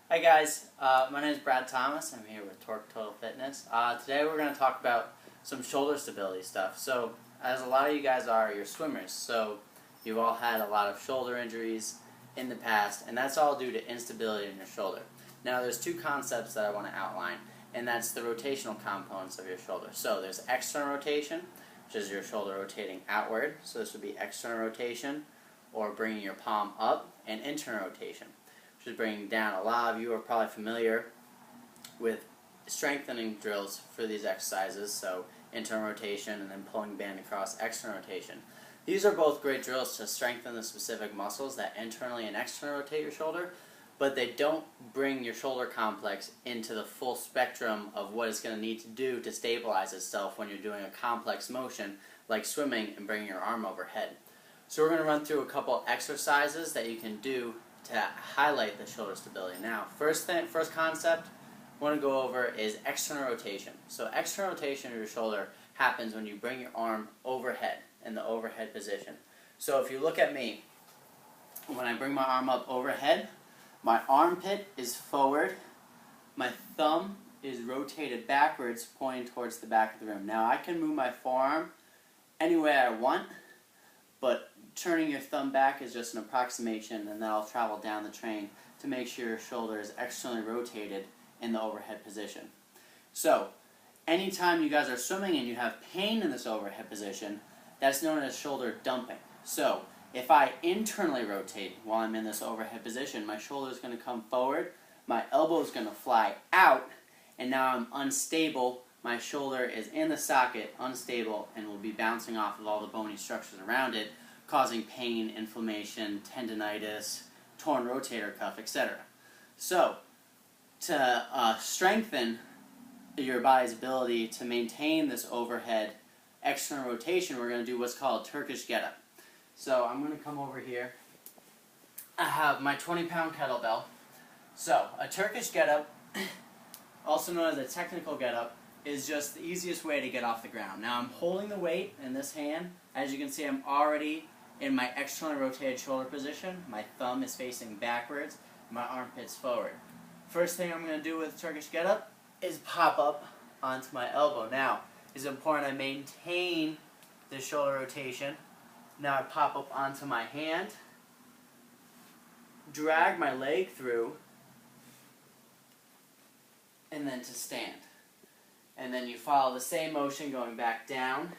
Hi guys, my name is Brad Thomas. I'm here with Torque Total Fitness. Today we're going to talk about some shoulder stability stuff. So, as a lot of you guys are, you're swimmers, so you've all had a lot of shoulder injuries in the past, and that's all due to instability in your shoulder. Now there's two concepts that I want to outline, and that's the rotational components of your shoulder. So there's external rotation, which is your shoulder rotating outward, so this would be external rotation, or bringing your palm up, and internal rotation, which is bringing down. A lot of you are probably familiar with strengthening drills for these exercises, so internal rotation and then pulling band across external rotation. These are both great drills to strengthen the specific muscles that internally and externally rotate your shoulder, but they don't bring your shoulder complex into the full spectrum of what it's going to need to do to stabilize itself when you're doing a complex motion like swimming and bringing your arm overhead. So we're going to run through a couple exercises that you can do to highlight the shoulder stability. Now, first concept I want to go over is external rotation. So external rotation of your shoulder happens when you bring your arm overhead in the overhead position. So if you look at me, when I bring my arm up overhead, my armpit is forward, my thumb is rotated backwards pointing towards the back of the room. Now I can move my forearm any way I want, but turning your thumb back is just an approximation, and that'll travel down the train to make sure your shoulder is externally rotated in the overhead position. So, anytime you guys are swimming and you have pain in this overhead position, that's known as shoulder dumping. So, if I internally rotate while I'm in this overhead position, my shoulder is going to come forward, my elbow is going to fly out, and now I'm unstable. My shoulder is in the socket, unstable, and will be bouncing off of all the bony structures around it, causing pain, inflammation, tendinitis, torn rotator cuff, etc. So, to strengthen your body's ability to maintain this overhead external rotation, we're going to do what's called Turkish Get Up. So I'm going to come over here. I have my 20-pound kettlebell. So a Turkish Get Up, also known as a technical get up, is just the easiest way to get off the ground. Now I'm holding the weight in this hand. As you can see, I'm already in my externally rotated shoulder position. My thumb is facing backwards, my armpit's forward. First thing I'm going to do with Turkish Get Up is pop up onto my elbow. Now, it's important I maintain the shoulder rotation. Now I pop up onto my hand, drag my leg through, and then to stand. And then you follow the same motion going back down,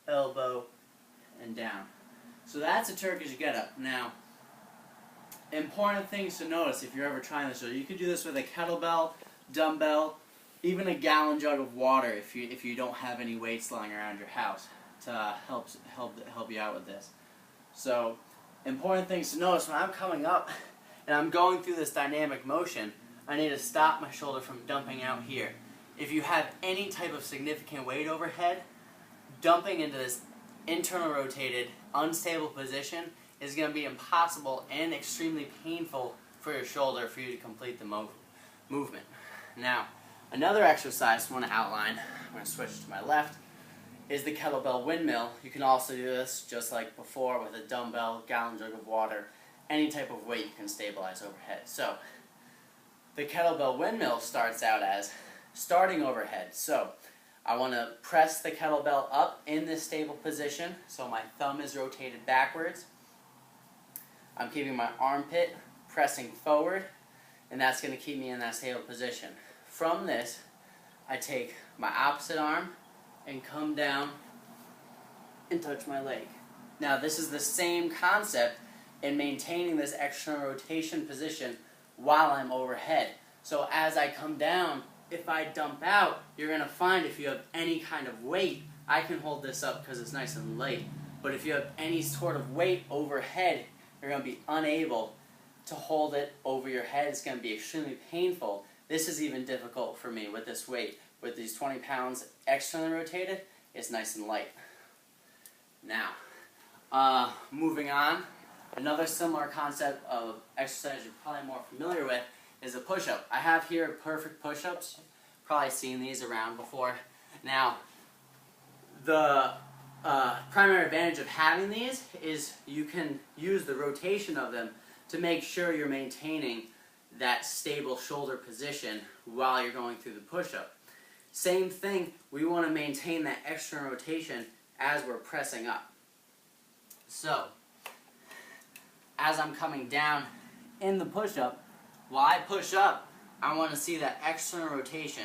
elbow, and down. So that's a Turkish Get Up. Now, important things to notice if you're ever trying this. So you could do this with a kettlebell, dumbbell, even a gallon jug of water if you don't have any weights lying around your house to help you out with this. So important things to notice when I'm coming up and I'm going through this dynamic motion, I need to stop my shoulder from dumping out here. If you have any type of significant weight overhead, dumping into this internal rotated, unstable position is going to be impossible and extremely painful for your shoulder for you to complete the movement. Now, another exercise I want to outline, I'm going to switch to my left, is the Kettle Bell Windmill. You can also do this just like before with a dumbbell, gallon jug of water, any type of weight you can stabilize overhead. So, the Kettle Bell Windmill starts out as starting overhead. So, I want to press the kettlebell up in this stable position, so my thumb is rotated backwards. I'm keeping my armpit pressing forward, and that's going to keep me in that stable position. From this, I take my opposite arm and come down and touch my leg. Now this is the same concept in maintaining this external rotation position while I'm overhead. So as I come down, if I dump out, you're going to find if you have any kind of weight, I can hold this up because it's nice and light, but if you have any sort of weight overhead, you're going to be unable to hold it over your head. It's going to be extremely painful. This is even difficult for me with this weight. With these 20 pounds externally rotated, it's nice and light. Now, moving on, another similar concept of exercise you're probably more familiar with is a push-up. I have here perfect push-ups. Probably seen these around before. Now, the primary advantage of having these is you can use the rotation of them to make sure you're maintaining that stable shoulder position while you're going through the push-up. Same thing, we want to maintain that external rotation as we're pressing up. So, as I'm coming down in the push-up, while I push up, I want to see that external rotation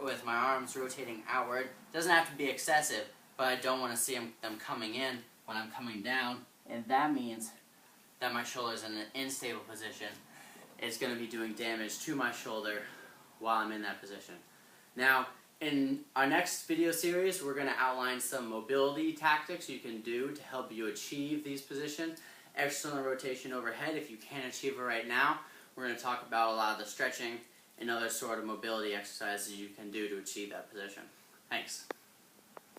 with my arms rotating outward. Doesn't have to be excessive, but I don't want to see them coming in when I'm coming down, and that means that my shoulder's in an unstable position. It's going to be doing damage to my shoulder while I'm in that position. Now, in our next video series, we're going to outline some mobility tactics you can do to help you achieve these positions. External rotation overhead, if you can't achieve it right now, we're going to talk about a lot of the stretching and other sort of mobility exercises you can do to achieve that position. Thanks.